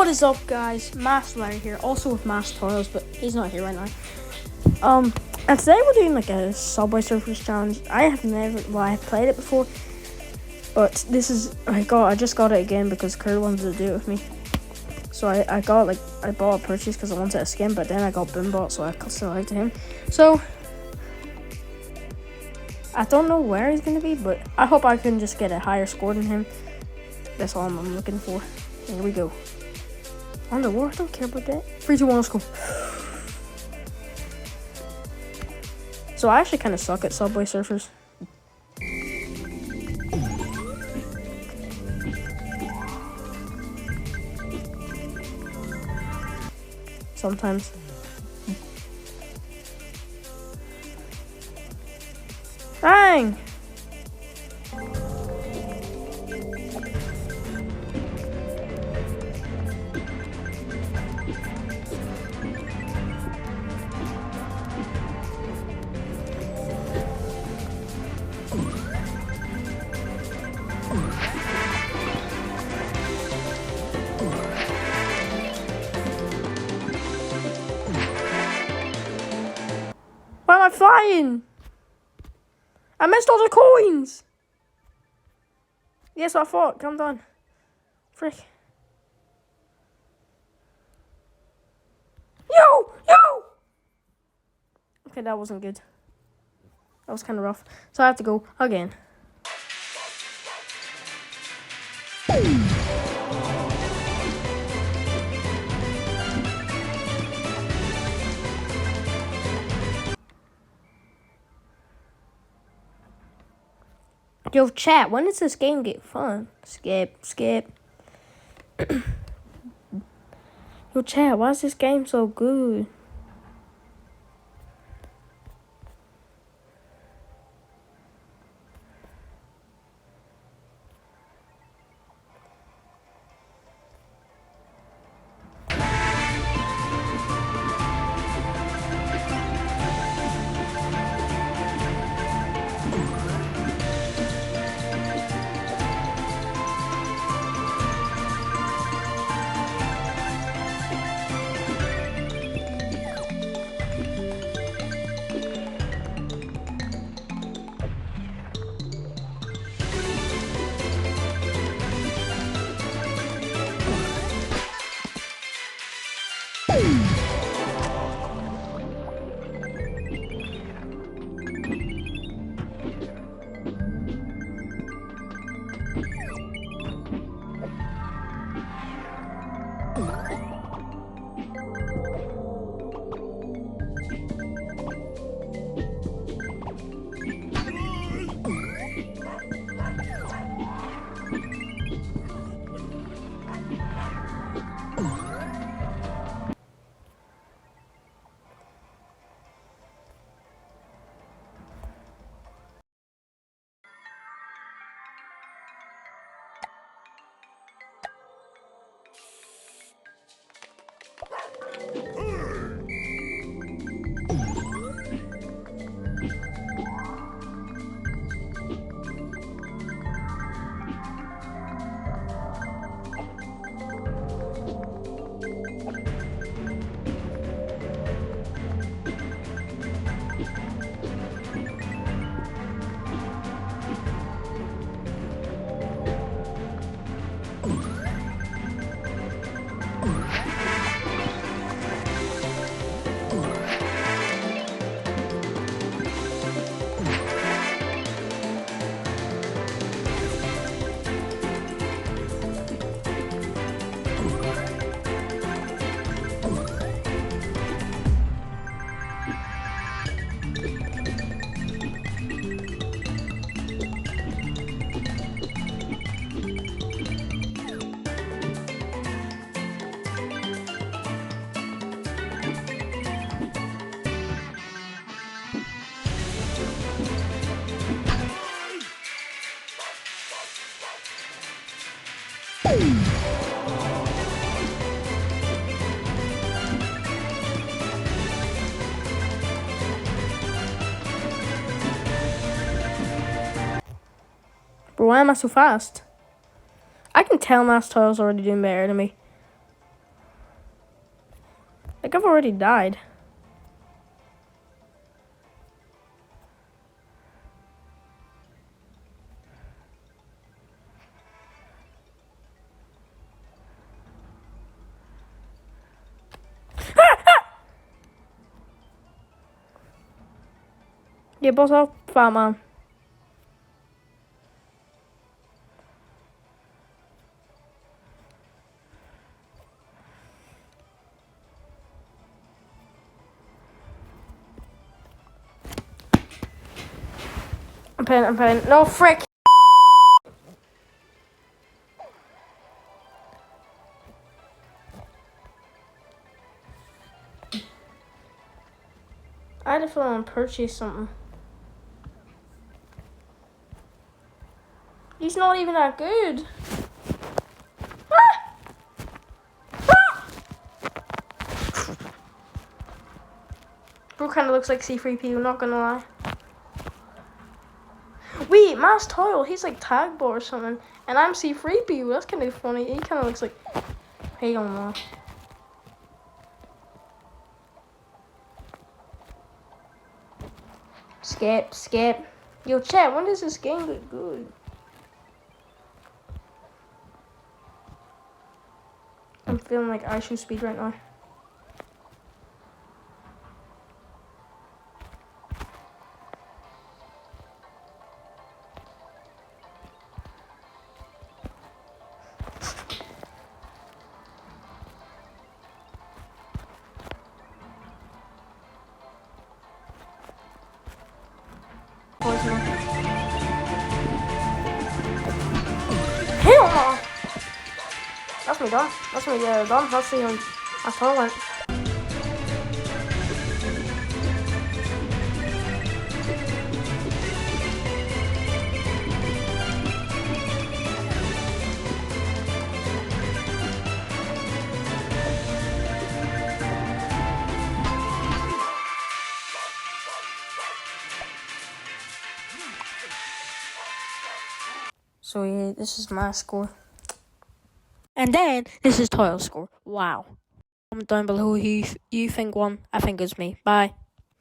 What is up, guys? Master Larry here, also with Master Toils, but he's not here right now. And today we're doing like a Subway Surfers challenge. I have played it before, but I just got it again because Kurt wanted to do it with me. So I bought a purchase because I wanted a skin, but then I got Boombot, so I selected him. So I don't know where he's gonna be, but I hope I can just get a higher score than him. That's all I'm looking for. Here we go. On the war, I don't care about that. 3, 2, 1, let's go. So I actually kind of suck at Subway Surfers. Sometimes. Dang! Why am I flying? I missed all the coins! Yes, I thought. Come on. Frick. Yo! Okay, that wasn't good. That was kind of rough. So I have to go again. Yo, chat, when does this game get fun? Skip. Yo, chat, why is this game so good? But why am I so fast? I can tell Master Toil's already doing better than me. Like, I've already died. Yeah, boss off, fat man. I'm paying. No, frick! I had to feel and purchase something. He's not even that good. Bro kind of looks like C3PO, not gonna lie. Wait, Mass Toil, he's like Tagbo or something. And I'm C3PO, that's kind of funny. He kind of looks like... Hey, on that. Skip. Yo, chat, when does this game get good? I'm feeling like I should speed right now. Hell no! That's me done. That's me done. Let's see him. That's how I went. So yeah, this is my score. And then, this is Toil's score. Wow. Comment down below who you think won. I think it was me. Bye.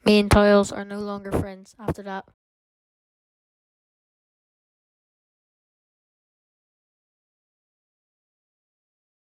Me and Toils are no longer friends after that.